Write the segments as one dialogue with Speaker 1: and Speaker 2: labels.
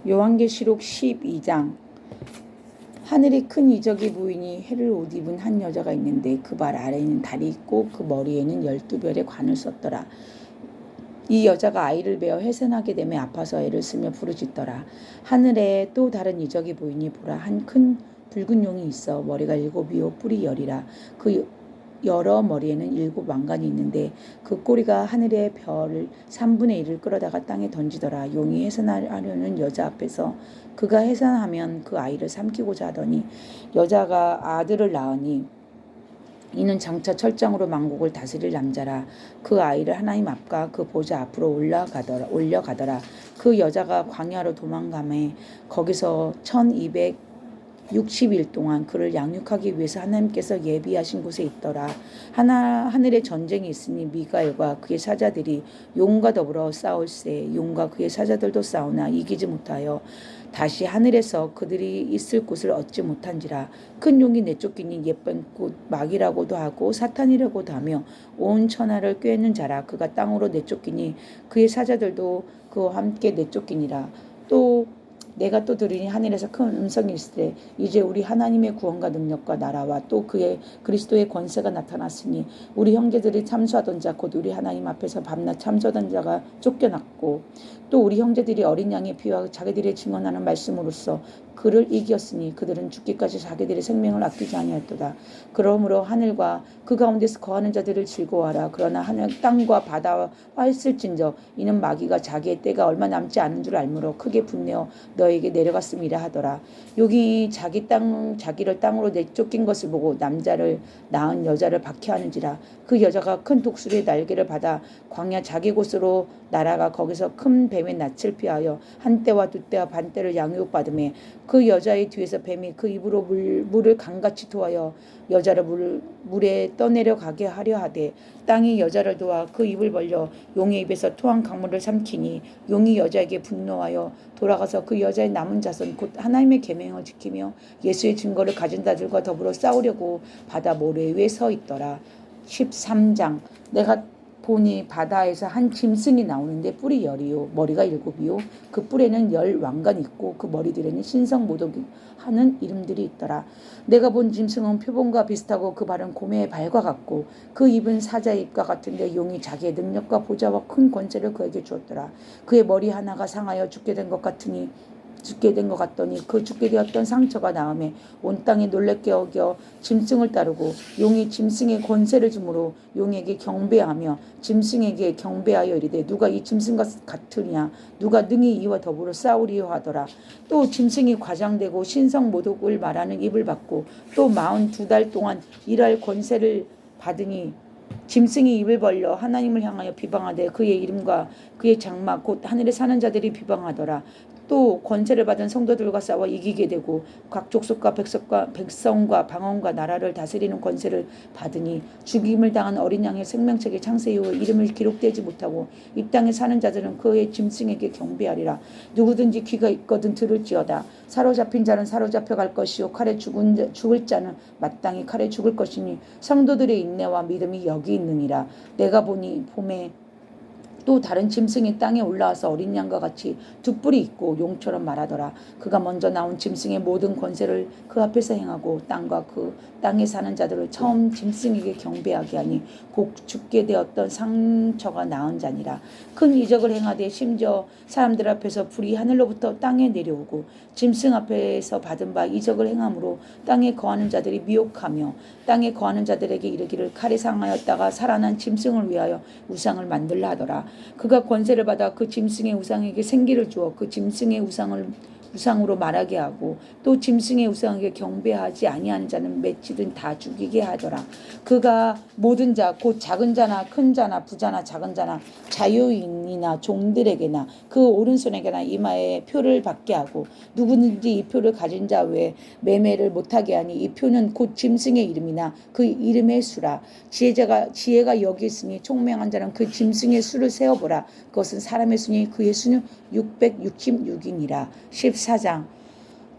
Speaker 1: 요한계시록 12장. 하늘에 큰 이적이 보이니 해를 옷 입은 한 여자가 있는데 그 발 아래에는 달이 있고 그 머리에는 12별의 관을 썼더라. 이 여자가 아이를 베어 해산하게 되매 아파서 애를 쓰며 부르짖더라. 하늘에 또 다른 이적이 보이니 보라, 한 큰 붉은 용이 있어 머리가 7이요 뿔이 10이라. 그 여러 머리에는 7왕관이 있는데 그 꼬리가 하늘의 별 3분의 1을 끌어다가 땅에 던지더라. 용이 해산하려는 여자 앞에서 그가 해산하면 그 아이를 삼키고자 하더니 여자가 아들을 낳으니 이는 장차 철장으로 만국을 다스릴 남자라. 그 아이를 하나님 앞과 그 보좌 앞으로 올려가더라. 그 여자가 광야로 도망가매 거기서 1260일 동안 그를 양육하기 위해서 하나님께서 예비하신 곳에 있더라. 하늘에 전쟁이 있으니 미가엘과 그의 사자들이 용과 더불어 싸울세. 용과 그의 사자들도 싸우나 이기지 못하여 다시 하늘에서 그들이 있을 곳을 얻지 못한지라. 큰 용이 내쫓기니 예쁜 꽃 마귀라고도 하고 사탄이라고도 하며 온 천하를 꿰는 자라. 그가 땅으로 내쫓기니 그의 사자들도 그와 함께 내쫓기니라. 또 내가 또 들으니 하늘에서 큰 음성이 있으되 이제 우리 하나님의 구원과 능력과 나라와 또 그의 그리스도의 권세가 나타났으니 우리 형제들이 참수하던 자 곧 우리 하나님 앞에서 밤낮 참수하던 자가 쫓겨났고 또 우리 형제들이 어린 양의 피와 자기들의 증언하는 말씀으로써 그를 이겼으니 그들은 죽기까지 자기들의 생명을 아끼지 아니하였도다. 그러므로 하늘과 그 가운데서 거하는 자들을 즐거워하라. 그러나 하늘 땅과 바다와 화했을진저 이는 마귀가 자기의 때가 얼마 남지 않은 줄 알므로 크게 분내어 너에게 내려갔음이라 하더라. 여기 자기를 땅으로 내쫓긴 것을 보고 남자를 낳은 여자를 박해하는지라. 그 여자가 큰 독수리의 날개를 받아 광야 자기 곳으로 날아가 거기서 큰 뱀의 낯을 피하여 한 때와 두 때와 반 때를 양육받으매 그 여자의 뒤에서 뱀이 그 입으로 물을 강같이 토하여 여자를 물에 떠내려 가게 하려 하되 땅이 여자를 도와 그 입을 벌려 용의 입에서 토한 강물을 삼키니 용이 여자에게 분노하여 돌아가서 그 여자의 남은 자손 곧 하나님의 계명을 지키며 예수의 증거를 가진 자들과 더불어 싸우려고 바다 모래 위에 서 있더라. 13장. 내가 보니 바다에서 한 짐승이 나오는데 뿔이 10이요 머리가 7이요 그 뿔에는 10왕관이 있고 그 머리들에는 신성모독이 하는 이름들이 있더라. 내가 본 짐승은 표범과 비슷하고 그 발은 곰의 발과 같고 그 입은 사자의 입과 같은데 용이 자기의 능력과 보좌와 큰 권세를 그에게 주었더라. 그의 머리 하나가 상하여 죽게 된 것 같더니 그 죽게 되었던 상처가 나음에 온 땅이 놀랍게 여겨 짐승을 따르고 용이 짐승의 권세를 주므로 용에게 경배하며 짐승에게 경배하여 이르되 누가 이 짐승과 같으냐 누가 능히 이와 더불어 싸우리요 하더라. 또 짐승이 과장되고 신성 모독을 말하는 입을 받고 또 42달 동안 일할 권세를 받으니 짐승이 입을 벌려 하나님을 향하여 비방하되 그의 이름과 그의 장막 곧 하늘에 사는 자들이 비방하더라. 또 권세를 받은 성도들과 싸워 이기게 되고 각 족속과 백성과 방언과 나라를 다스리는 권세를 받으니 죽임을 당한 어린 양의 생명책의 창세 이후 이름을 기록되지 못하고 이 땅에 사는 자들은 그의 짐승에게 경배하리라. 누구든지 귀가 있거든 들을지어다. 사로잡힌 자는 사로잡혀 갈 것이요 칼에 죽을 자는 마땅히 칼에 죽을 것이니 성도들의 인내와 믿음이 여기 있느니라. 내가 보니 봄에 또 다른 짐승이 땅에 올라와서 어린 양과 같이 두 뿔이 있고 용처럼 말하더라. 그가 먼저 나온 짐승의 모든 권세를 그 앞에서 행하고 땅과 그 땅에 사는 자들을 처음 짐승에게 경배하게 하니 곧 죽게 되었던 상처가 나은 자니라. 큰 이적을 행하되 심지어 사람들 앞에서 불이 하늘로부터 땅에 내려오고 짐승 앞에서 받은 바 이적을 행함으로 땅에 거하는 자들이 미혹하며 땅에 거하는 자들에게 이르기를 칼에 상하였다가 살아난 짐승을 위하여 우상을 만들라 하더라. 그가 권세를 받아 그 짐승의 우상에게 생기를 주어 그 짐승의 우상으로 말하게 하고 또 짐승의 우상에게 경배하지 아니하는 자는 맺히든 다 죽이게 하더라. 그가 모든 자 곧 작은 자나 큰 자나 부자나 작은 자나 자유인이나 종들에게나 그 오른손에게나 이마에 표를 받게 하고 누구든지 이 표를 가진 자 외에 매매를 못하게 하니 이 표는 곧 짐승의 이름이나 그 이름의 수라. 지혜가 여기 있으니 총명한 자는 그 짐승의 수를 세어보라. 그것은 사람의 수니 그의 수는 666이니라. 14장.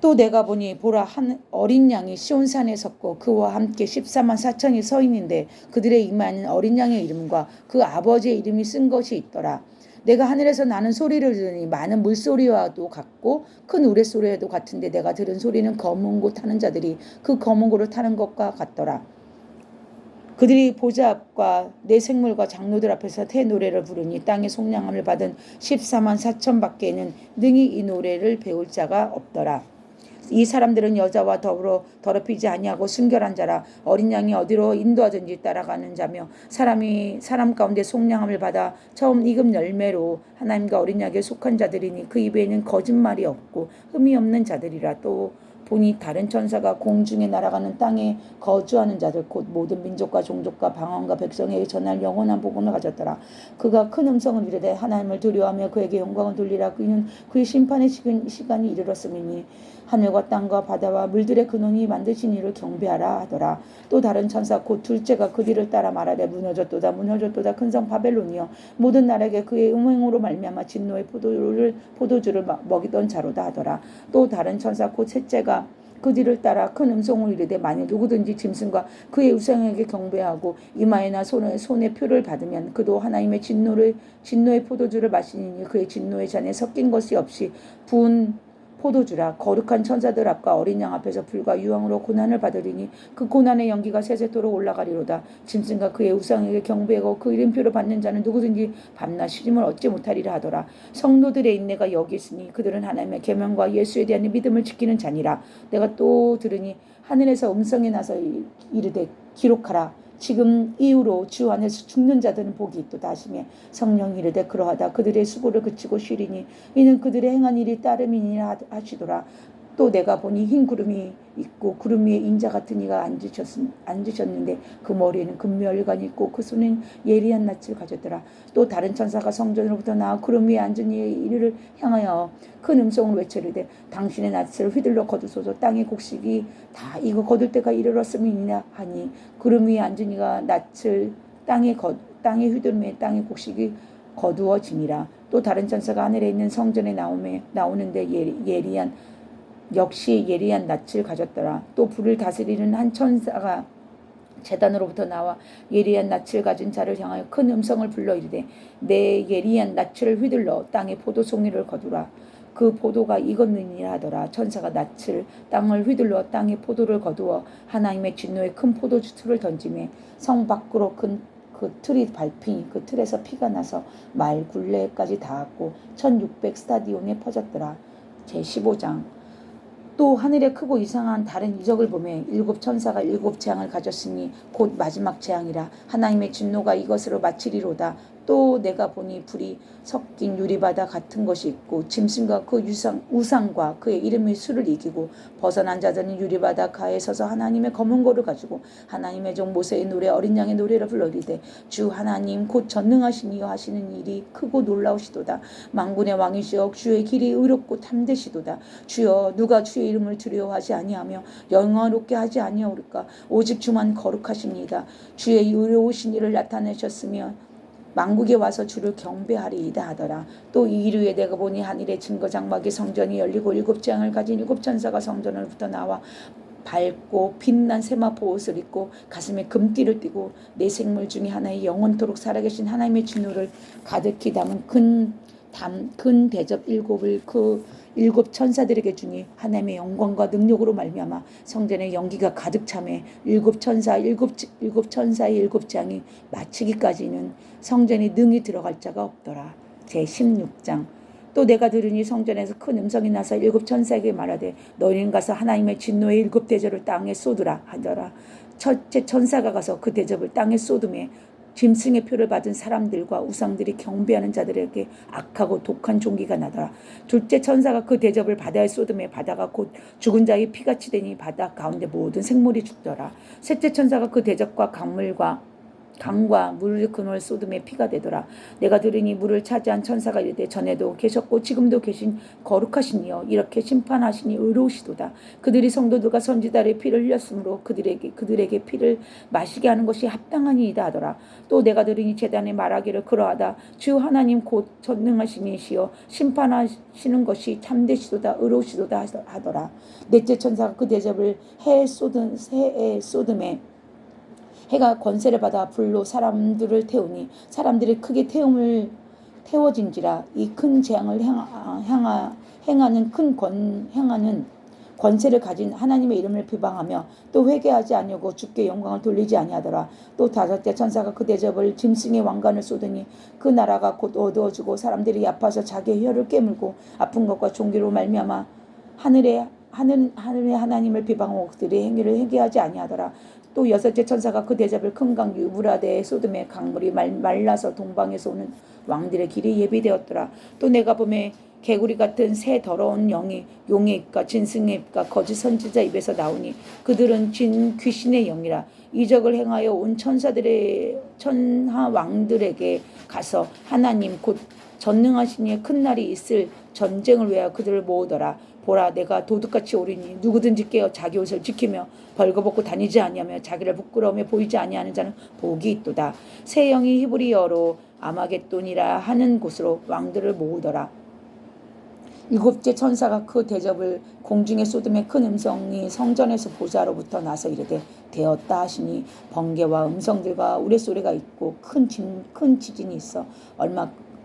Speaker 1: 또 내가 보니 보라 한 어린 양이 시온산에 섰고 그와 함께 14만 4천이 서 있는데 그들의 이마에는 어린 양의 이름과 그 아버지의 이름이 쓴 것이 있더라. 내가 하늘에서 나는 소리를 들으니 많은 물소리와도 같고 큰 우레소리와도 같은데 내가 들은 소리는 검은 고 타는 자들이 그 검은 고를 타는 것과 같더라. 그들이 보좌 앞과 내 생물과 장로들 앞에서 태 노래를 부르니 땅의 속량함을 받은 14만 4천 밖에는 능히 이 노래를 배울 자가 없더라. 이 사람들은 여자와 더불어 더럽히지 아니하고 순결한 자라. 어린 양이 어디로 인도하든지 따라가는 자며 사람 가운데 속량함을 받아 처음 익은 열매로 하나님과 어린 양에게 속한 자들이니 그 입에는 거짓말이 없고 흠이 없는 자들이라. 또 보니 다른 천사가 공중에 날아가는 땅에 거주하는 자들 곧 모든 민족과 종족과 방언과 백성에게 전할 영원한 복음을 가졌더라. 그가 큰 음성을 이르되 하나님을 두려워하며 그에게 영광을 돌리라. 그는 그의 심판의 시간이 이르렀음이니 하늘과 땅과 바다와 물들의 근원이 만드신 이를 경배하라 하더라. 또 다른 천사 곧 둘째가 그 뒤를 따라 말하되 무너졌도다 큰 성 바벨론이여 모든 나라에게 그의 음행으로 말미암아 진노의 포도주를 먹이던 자로다 하더라. 또 다른 천사 곧 셋째가 그 뒤를 따라 큰 음성으로 이르되 만일 누구든지 짐승과 그의 우상에게 경배하고 이마에나 손에 표를 받으면 그도 하나님의 진노의 포도주를 마시니 그의 진노의 잔에 섞인 것이 없이 부은 포도주라. 거룩한 천사들 앞과 어린 양 앞에서 불과 유황으로 고난을 받으리니 그 고난의 연기가 세세토록 올라가리로다. 짐승과 그의 우상에게 경배하고 그 이름표를 받는 자는 누구든지 밤낮 쉬림을 얻지 못하리라 하더라. 성도들의 인내가 여기 있으니 그들은 하나님의 계명과 예수에 대한 믿음을 지키는 자니라. 내가 또 들으니 하늘에서 음성이 나서 이르되 기록하라. 지금 이후로 주 안에서 죽는 자들은 복이 있도다 하시며 성령이 이르되 그러하다. 그들의 수고를 그치고 쉬리니 이는 그들의 행한 일이 따름이니라 하시더라. 또 내가 보니 흰 구름이 있고 구름 위에 인자 같은 이가 앉으셨는데 그 머리에는 금멸관이 있고 그 손은 예리한 낯을 가졌더라. 또 다른 천사가 성전으로부터 나와 구름 위에 앉은 이의 이를 향하여 큰 음성으로 외치르되 당신의 낯을 휘둘러 거두소서. 땅의 곡식이 다 이거 거둘 때가 이르렀음이니라 하니 구름 위에 앉은 이가 낯을 땅에 휘둘매 땅의 곡식이 거두어지니라. 또 다른 천사가 하늘에 있는 성전에 나오는데 역시 예리한 낯을 가졌더라. 또 불을 다스리는 한 천사가 제단으로부터 나와 예리한 낯을 가진 자를 향하여 큰 음성을 불러 이르되 내 예리한 낯을 휘둘러 땅에 포도송이를 거두라. 그 포도가 익었느니라 하더라. 천사가 낯을 땅을 휘둘러 땅에 포도를 거두어 하나님의 진노의 큰 포도주틀을 던지매 성 밖으로 그 틀이 밟히니 그 틀에서 피가 나서 말 굴레까지 닿았고 1600 스타디온에 퍼졌더라. 제15장. 또 하늘에 크고 이상한 다른 이적을 보매 일곱 천사가 일곱 재앙을 가졌으니 곧 마지막 재앙이라. 하나님의 진노가 이것으로 마치리로다. 또 내가 보니 불이 섞인 유리바다 같은 것이 있고 짐승과 그 우상과 그의 이름의 수를 이기고 벗어난 자들은 유리바다 가에 서서 하나님의 검은 고를 가지고 하나님의 종 모세의 노래 어린 양의 노래를 불러이르되 주 하나님 곧 전능하신 이여 하시는 일이 크고 놀라우시도다. 만군의 왕이시여 주의 길이 의롭고 탐되시도다. 주여 누가 주의 이름을 두려워하지 아니하며 영화롭게 하지 아니하오리까. 오직 주만 거룩하십니다. 주의 의로우신 일을 나타내셨으며 만국에 와서 주를 경배하리이다 하더라. 또 이 일 후에 내가 보니 하늘의 증거 장막의 성전이 열리고 일곱 재앙을 가진 일곱 천사가 성전으로부터 나와 밝고 빛난 세마포 옷을 입고 가슴에 금띠를 띠고 내 생물 중에 하나의 영원토록 살아계신 하나님의 진노를 가득히 담은 큰 대접 일곱을 그 일곱 천사들에게 주니 하나님의 영광과 능력으로 말미암아 성전의 연기가 가득 차매 일곱 천사의 일곱 재앙이 마치기까지는 성전에 능히 들어갈 자가 없더라. 제16장. 또 내가 들으니 성전에서 큰 음성이 나서 일곱 천사에게 말하되 너희는 가서 하나님의 진노의 일곱 대접을 땅에 쏟으라 하더라. 첫째 천사가 가서 그 대접을 땅에 쏟음에 짐승의 표를 받은 사람들과 우상들이 경배하는 자들에게 악하고 독한 종기가 나더라. 둘째 천사가 그 대접을 바다에 쏟음에 바다가 곧 죽은 자의 피같이 되니 바다 가운데 모든 생물이 죽더라. 셋째 천사가 그 대접과 강과 물을 그늘 쏟음에 피가 되더라. 내가 들으니 물을 차지한 천사가 이르되 전에도 계셨고 지금도 계신 거룩하신 이여 이렇게 심판하시니 의로우시도다. 그들이 성도들과 선지자의 피를 흘렸으므로 그들에게 피를 마시게 하는 것이 합당하니이다 하더라. 또 내가 들으니 제단에 말하기를 그러하다. 주 하나님 곧 전능하신 이시여 심판하시는 것이 참되시도다 의로우시도다 하더라. 넷째 천사가 그 대접을 해에 쏟음에 해가 권세를 받아 불로 사람들을 태우니 사람들이 크게 태움을 태워진지라. 이 큰 재앙을 행하는 권세를 가진 하나님의 이름을 비방하며 또 회개하지 아니하고 주께 영광을 돌리지 아니하더라. 또 다섯째 천사가 그 대접을 짐승의 왕관을 쏟으니 그 나라가 곧 어두워지고 사람들이 아파서 자기의 혀를 깨물고 아픈 것과 종기로 말미암아 하늘의 하나님을 비방하고 그들의 행위를 회개하지 아니하더라. 또 여섯째 천사가 그 대접을 큰 강 유브라데의 소돔의 강물이 말라서 동방에서 오는 왕들의 길이 예비되었더라. 또 내가 보매 개구리 같은 새 더러운 영이 용의 입과 짐승의 입과 거짓 선지자 입에서 나오니 그들은 귀신의 영이라. 이적을 행하여 온 천하 왕들에게 가서 하나님 곧 전능하신 이의 큰 날이 있을 전쟁을 위하여 그들을 모으더라. 보라, 내가 도둑같이 오리니 누구든지 깨어 자기 옷을 지키며 벌거벗고 다니지 아니하며 자기를 부끄러움에 보이지 아니하는 자는 복이 있도다. 새 영이 히브리어로 아마겟돈이라 하는 곳으로 왕들을 모으더라. 일곱째 천사가 그 대접을 공중에 쏟음에 큰 음성이 성전에서 보좌로부터 나서 이르되 되었다 하시니 번개와 음성들과 우레소리가 있고 큰 지진이 있어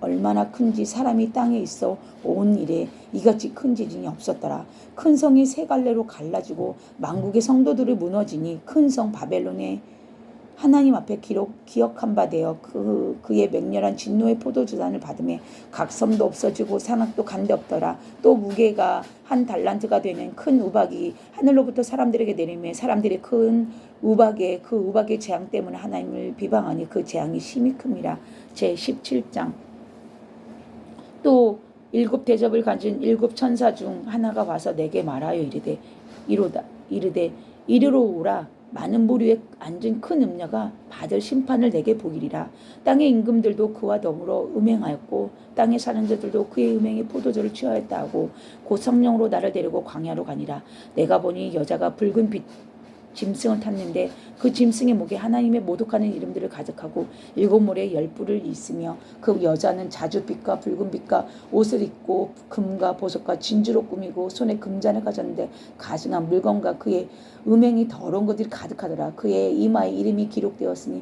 Speaker 1: 얼마나 큰지 사람이 땅에 있어 온 일에 이같이 큰 지진이 없었더라. 큰 성이 세 갈래로 갈라지고 만국의 성도들이 무너지니 큰 성 바벨론의 하나님 앞에 기억한 바 되어 그의 맹렬한 진노의 포도주잔을 받음에 각 섬도 없어지고 산악도 간데 없더라. 또 무게가 한 달란트가 되는 큰 우박이 하늘로부터 사람들에게 내리매 사람들이 그 우박의 재앙 때문에 하나님을 비방하니 그 재앙이 심히 큼이라. 제17장. 또 일곱 대접을 가진 일곱 천사 중 하나가 와서 내게 말하여 이르되 이리로 오라. 많은 무리에 앉은 큰 음녀가 받을 심판을 내게 보이리라. 땅의 임금들도 그와 더불어 음행하였고 땅에 사는 자들도 그의 음행의 포도주를 취하였다 하고 곧 성령으로 나를 데리고 광야로 가니라. 내가 보니 여자가 붉은 짐승을 탔는데 그 짐승의 목에 하나님의 모독하는 이름들을 가득하고 일곱 모래에 열 뿔을 있으며 그 여자는 자주빛과 붉은빛과 옷을 입고 금과 보석과 진주로 꾸미고 손에 금잔을 가졌는데 가증한 물건과 그의 음행이 더러운 것들이 가득하더라. 그의 이마에 이름이 기록되었으니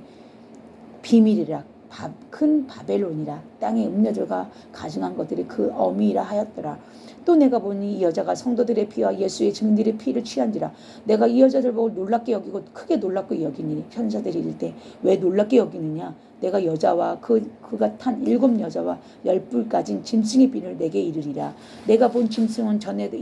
Speaker 1: 비밀이라. 큰 바벨론이라. 땅의 음녀들과 가증한 것들이 그 어미이라 하였더라. 또 내가 보니 이 여자가 성도들의 피와 예수의 증인들의 피를 취한지라. 내가 이 여자들 보고 놀랍게 여기고 크게 놀랍게 여기니 천사들이 이르되 왜 놀랍게 여기느냐. 내가 여자와 그가 탄 일곱 여자와 열 뿔 가진 짐승의 비를 내게 이르리라. 내가 본 짐승은 전에도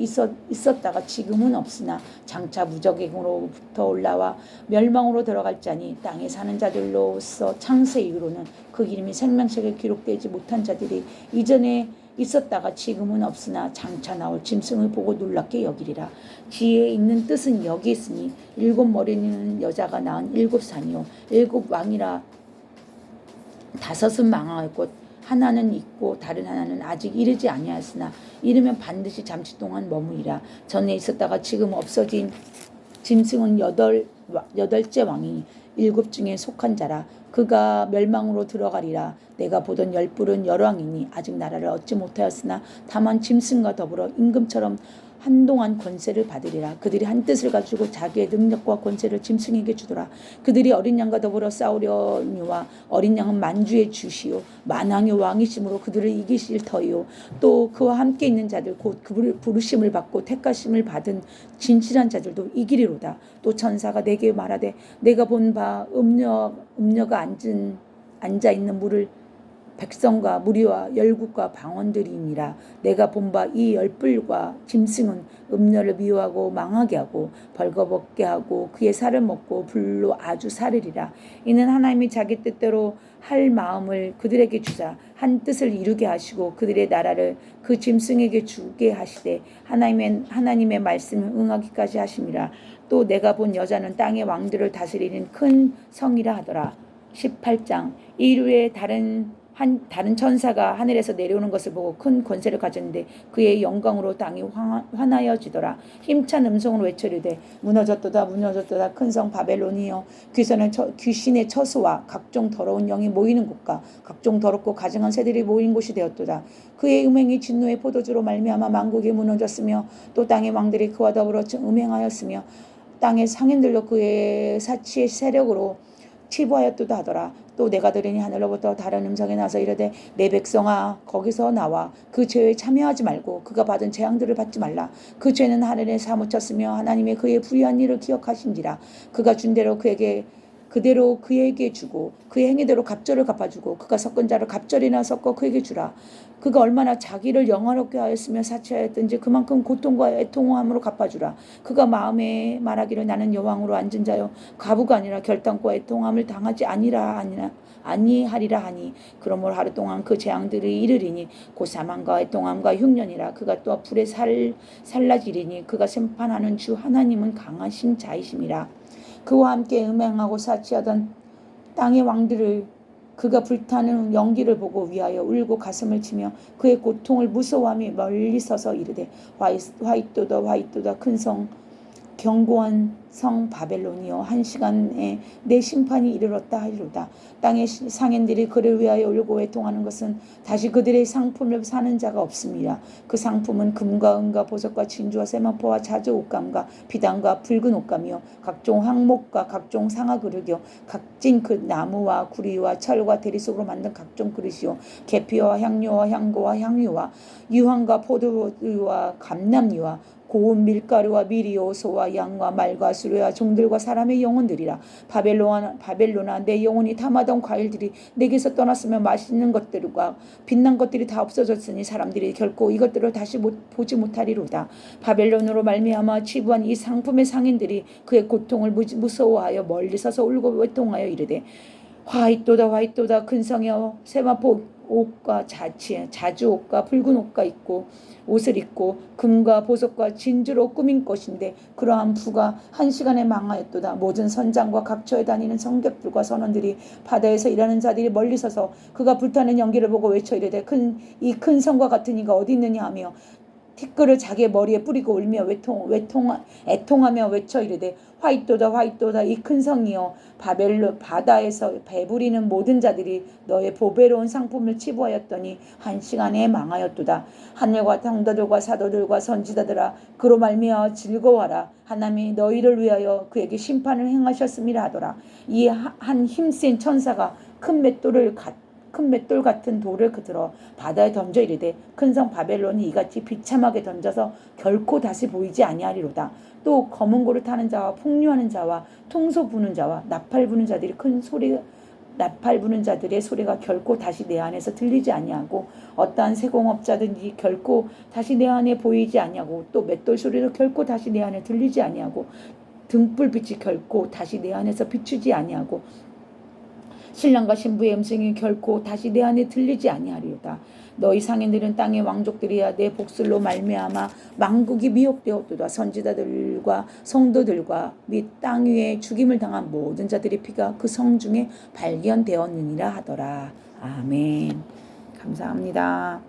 Speaker 1: 있었다가 지금은 없으나 장차 무적행으로부터 올라와 멸망으로 들어갈 자니 땅에 사는 자들로서 창세 이후로는 그 이름이 생명책에 기록되지 못한 자들이 이전에 있었다가 지금은 없으나 장차 나올 짐승을 보고 놀랍게 여기리라. 지혜에 있는 뜻은 여기 있으니 일곱 머리는 여자가 낳은 일곱 산이요 일곱 왕이라. 다섯은 망하였고 하나는 있고 다른 하나는 아직 이르지 아니하였으나 이르면 반드시 잠시 동안 머무리라. 전에 있었다가 지금 없어진 짐승은 여덟째 왕이 일곱 중에 속한 자라. 그가 멸망으로 들어가리라. 내가 보던 열 뿔은 열왕이니 아직 나라를 얻지 못하였으나 다만 짐승과 더불어 임금처럼 한동안 권세를 받으리라. 그들이 한 뜻을 가지고 자기의 능력과 권세를 짐승에게 주더라. 그들이 어린 양과 더불어 싸우려니와 어린 양은 만주의 주시요 만왕의 왕이심으로 그들을 이기실 터이요 또 그와 함께 있는 자들 곧 그 부르심을 받고 택하심을 받은 진실한 자들도 이기리로다. 또 천사가 내게 말하되 내가 본 바 음녀가 앉아 있는 물을 백성과 무리와 열국과 방언들이니라. 내가 본 바 이 열뿔과 짐승은 음녀를 미워하고 망하게 하고 벌거벗게 하고 그의 살을 먹고 불로 아주 사르리라. 이는 하나님이 자기 뜻대로 할 마음을 그들에게 주자 한 뜻을 이루게 하시고 그들의 나라를 그 짐승에게 주게 하시되 하나님의 말씀을 응하기까지 하심이라. 또 내가 본 여자는 땅의 왕들을 다스리는 큰 성이라 하더라. 18장. 이후에 다른 천사가 하늘에서 내려오는 것을 보고 큰 권세를 가졌는데 그의 영광으로 땅이 환하여지더라. 힘찬 음성으로 외쳐이르되 무너졌도다 무너졌도다 큰 성 바벨론이여 귀신의 처소와 각종 더러운 영이 모이는 곳과 각종 더럽고 가증한 새들이 모인 곳이 되었도다. 그의 음행이 진노의 포도주로 말미암아 만국이 무너졌으며 또 땅의 왕들이 그와 더불어 음행하였으며 땅의 상인들도 그의 사치의 세력으로 치부하였도다 하더라. 또 내가 들으니 하늘로부터 다른 음성이 나서 이르되 내 백성아 거기서 나와 그 죄에 참여하지 말고 그가 받은 재앙들을 받지 말라. 그 죄는 하늘에 사무쳤으며 하나님의 그의 부유한 일을 기억하신지라. 그가 준 대로 그대로 그에게 주고 그의 행위대로 갑절을 갚아주고 그가 섞은 자를 갑절이나 섞어 그에게 주라. 그가 얼마나 자기를 영화롭게 하였으며 사치하였든지 그만큼 고통과 애통함으로 갚아주라. 그가 마음에 말하기를 나는 여왕으로 앉은 자요 과부가 아니라 결단과 애통함을 당하지 아니하리라 하니 그러므로 하루 동안 그 재앙들이 이르리니 곧 사망과 애통함과 흉년이라. 그가 또 불에 살라지리니 그가 심판하는 주 하나님은 강하신 자이심이라. 그와 함께 음행하고 사치하던 땅의 왕들을 그가 불타는 연기를 보고 위하여 울고 가슴을 치며 그의 고통을 무서워하며 멀리 서서 이르되 화이또다 큰 성 견고한 성 바벨론이여 한 시간에 내 심판이 이르렀다 하리로다. 땅의 상인들이 그를 위하여 울고 애통하는 것은 다시 그들의 상품을 사는 자가 없습니다. 그 상품은 금과 은과 보석과 진주와 세마포와 자주 옷감과 비단과 붉은 옷감이요 각종 황목과 각종 상아 그릇이요 각진 그 나무와 구리와 철과 대리석으로 만든 각종 그릇이요 계피와 향료와 향고와 향유와 유황과 포도주와 감람유와 고운 밀가루와 미리오 소와 양과 말과 수레와 종들과 사람의 영혼들이라. 바벨론아 내 영혼이 탐하던 과일들이 내게서 떠났으며 맛있는 것들과 빛난 것들이 다 없어졌으니 사람들이 결코 이것들을 다시 보지 못하리로다. 바벨론으로 말미암아 치부한 이 상품의 상인들이 그의 고통을 무서워하여 멀리 서서 울고 외통하여 이르되 화이또다 큰 성이여 세마포 옷과 자주 옷과 붉은 옷을 입고 금과 보석과 진주로 꾸민 것인데 그러한 부가 한 시간에 망하였도다. 모든 선장과 각처에 다니는 성객들과 선원들이 바다에서 일하는 자들이 멀리 서서 그가 불타는 연기를 보고 외쳐 이르되 이 큰 성과 같은 이가 어디 있느냐 하며 티끌을 자기의 머리에 뿌리고 울며 애통하며 외쳐 이르되 화이또다 이 큰 성이여 바다에서 배부리는 모든 자들이 너의 보배로운 상품을 치부하였더니 한 시간에 망하였도다. 하늘과 당도들과 사도들과 선지자들아 그로 말미암아 즐거워하라. 하나님이 너희를 위하여 그에게 심판을 행하셨음이라 하더라. 이 한 힘센 천사가 큰 맷돌 같은 돌을 들어 바다에 던져 이르되 큰 성 바벨론이 이같이 비참하게 던져서 결코 다시 보이지 아니하리로다. 또 검은 고를 타는 자와 풍류하는 자와 통소 부는 자와 나팔 부는 자들의 소리가 결코 다시 내 안에서 들리지 아니하고 어떠한 세공업자든지 결코 다시 내 안에 보이지 아니하고 또 맷돌 소리도 결코 다시 내 안에 들리지 아니하고 등불빛이 결코 다시 내 안에서 비추지 아니하고 신랑과 신부의 음성이 결코 다시 내 안에 들리지 아니하리로다. 너희 상인들은 땅의 왕족들이야 내 복술로 말미암아 만국이 미혹되었도다. 선지자들과 성도들과 및 땅 위에 죽임을 당한 모든 자들의 피가 그 성 중에 발견되었느니라 하더라. 아멘. 감사합니다.